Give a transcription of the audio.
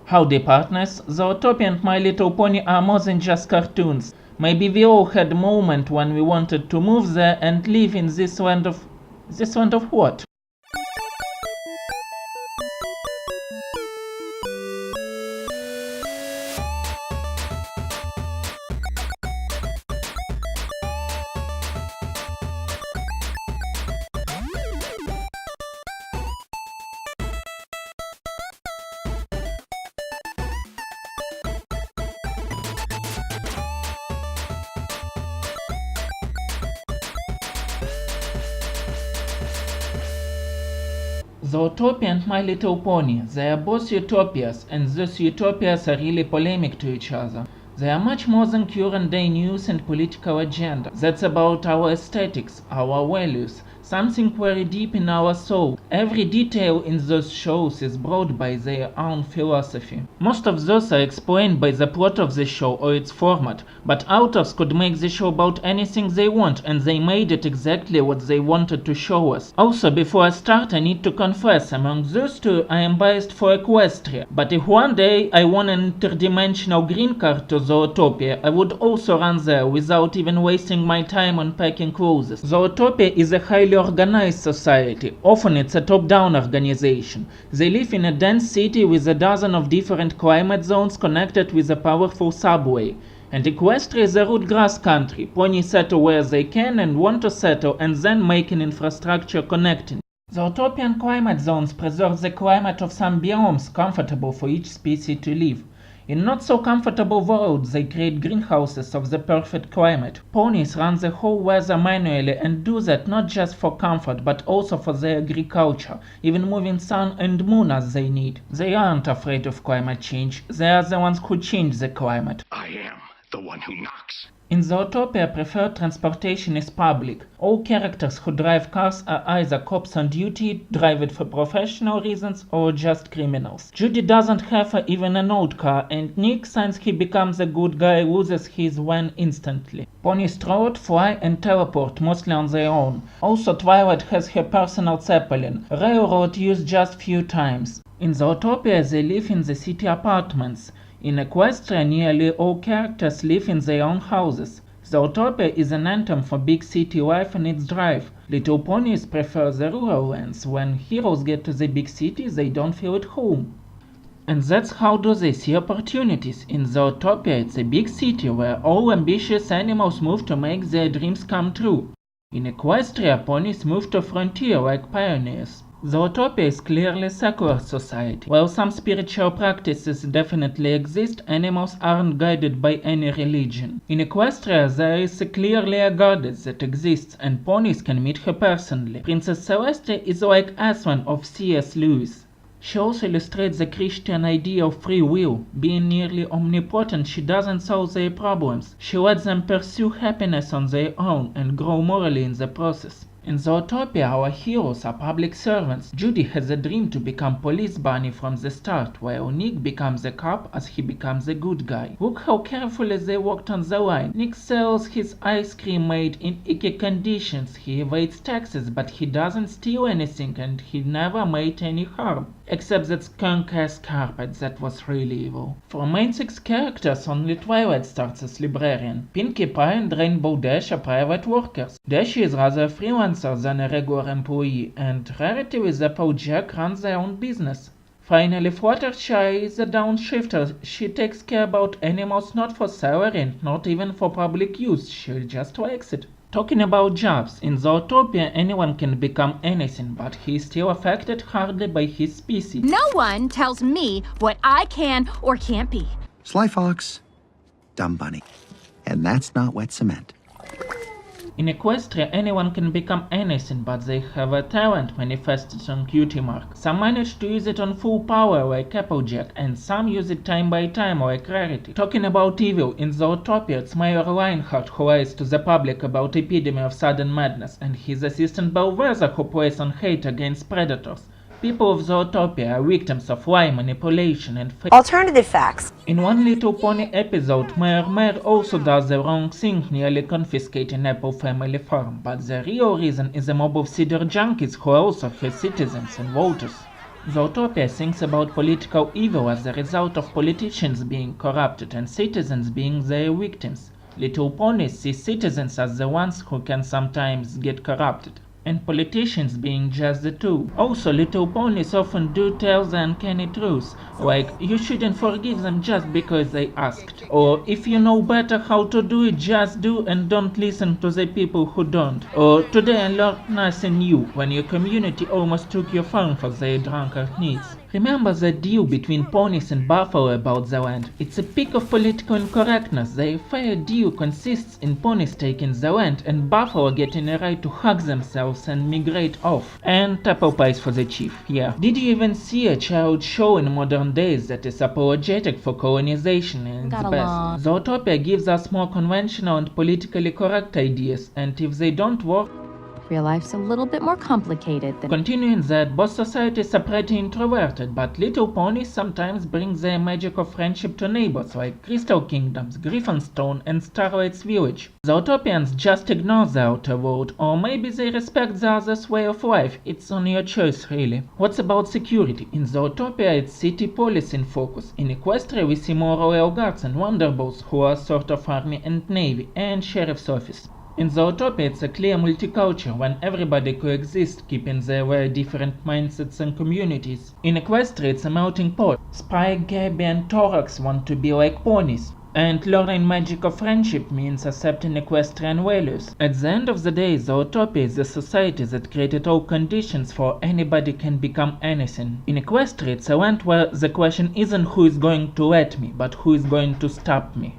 Howdy partners, Zootopia and My Little Pony are more than just cartoons. Maybe we all had a moment when we wanted to move there and live in this land of... This land of what? Zootopia and My Little Pony, they are both utopias, and those utopias are really polemic to each other. They are much more than current day news and political agenda. That's about our aesthetics, our values, something very deep in our soul. Every detail in those shows is brought by their own philosophy. Most of those are explained by the plot of the show or its format, but authors could make the show about anything they want, and they made it exactly what they wanted to show us. Also, before I start, I need to confess, among those two I am biased for Equestria, but if one day I won an interdimensional green card to Zootopia, I would also run there without even wasting my time on packing clothes. Zootopia is a highly organized society. Often it's a top-down organization. They live in a dense city with a dozen of different climate zones connected with a powerful subway. And Equestria is a root grass country. Ponies settle where they can and want to settle, and then make an infrastructure connecting. Zootopian climate zones preserve the climate of some biomes comfortable for each species to live. In not so comfortable worlds, they create greenhouses of the perfect climate. Ponies run the whole weather manually and do that not just for comfort but also for their agriculture, even moving sun and moon as they need. They aren't afraid of climate change, they are the ones who change the climate. I am the one who knocks. In Zootopia, preferred transportation is public. All characters who drive cars are either cops on duty, drive it for professional reasons, or just criminals. Judy doesn't have even an old car, and Nick, since he becomes a good guy, loses his van instantly. Ponies trot, fly, and teleport, mostly on their own. Also, Twilight has her personal Zeppelin, railroad used just few times. In Zootopia, they live in the city apartments. In Equestria, nearly all characters live in their own houses. Zootopia is an anthem for big city life and its drive. Little ponies prefer the rural lands. When heroes get to the big city, they don't feel at home. And that's how do they see opportunities. In Zootopia, it's a big city where all ambitious animals move to make their dreams come true. In Equestria, ponies move to frontier like pioneers. Zootopia is clearly a secular society. While some spiritual practices definitely exist, animals aren't guided by any religion. In Equestria, there is clearly a goddess that exists, and ponies can meet her personally. Princess Celestia is like Aslan of C.S. Lewis. She also illustrates the Christian idea of free will. Being nearly omnipotent, she doesn't solve their problems. She lets them pursue happiness on their own and grow morally in the process. In Zootopia, our heroes are public servants. Judy has a dream to become police bunny from the start, while Nick becomes a cop as he becomes a good guy. Look how carefully they walked on the line. Nick sells his ice cream made in icky conditions. He evades taxes, but he doesn't steal anything, and he never made any harm. Except that skunk-ass carpet, that was really evil. For main 6 characters, only Twilight starts as librarian. Pinkie Pie and Rainbow Dash are private workers. Dash is rather a freelancer than a regular employee, and Rarity with Applejack runs their own business. Finally, Fluttershy is a downshifter. She takes care about animals not for salary and not even for public use, she just likes it. Talking about jobs, in Zootopia anyone can become anything, but he is still affected hardly by his species. No one tells me what I can or can't be. Sly Fox, Dumb Bunny. And that's not wet cement. In Equestria, anyone can become anything, but they have a talent manifested on Cutie Mark. Some manage to use it on full power like Applejack, and some use it time by time like Rarity. Talking about evil, in Zootopia it's Mayor Lionheart who lies to the public about epidemic of sudden madness, and his assistant Bellwether who plays on hate against predators. People of Zootopia are victims of lie, manipulation, and alternative facts. In One Little Pony episode, Mayor also does the wrong thing, nearly confiscating Apple Family Farm, but the real reason is a mob of cedar junkies who are also her citizens and voters. Zootopia thinks about political evil as a result of politicians being corrupted and citizens being their victims. Little ponies see citizens as the ones who can sometimes get corrupted, and politicians being just the two. Also, little ponies often do tell the uncanny truths, like you shouldn't forgive them just because they asked, or if you know better how to do it, just do and don't listen to the people who don't, or today I learned nothing new when your community almost took your farm for their drunkard needs. Remember the deal between ponies and buffalo about the land. It's a peak of political incorrectness. The fair deal consists in ponies taking the land and buffalo getting a right to hug themselves and migrate off. And apple pies for the chief, yeah. Did you even see a child show in modern days that is apologetic for colonization and its best? Zootopia gives us more conventional and politically correct ideas, and if they don't work, Real life's a little bit more complicated than... Continuing that, both societies are pretty introverted, but little ponies sometimes bring their magic of friendship to neighbors like Crystal Kingdoms, Griffinstone, and Starlight's Village. Zootopians just ignore the outer world, or maybe they respect the other's way of life. It's on your choice, really. What's about security? In Zootopia, it's city police in focus. In Equestria, we see more royal guards and wonderballs, who are sort of army and navy, and sheriff's office. In Zootopia, it's a clear multicultural when everybody coexists, keeping their very different mindsets and communities. In Equestria, it's a melting pot. Spike, Gabby, and Thorax want to be like ponies. And learning magic of friendship means accepting equestrian values. At the end of the day, Zootopia is a society that created all conditions for anybody can become anything. In Equestria, it's a land where the question isn't who is going to let me, but who is going to stop me.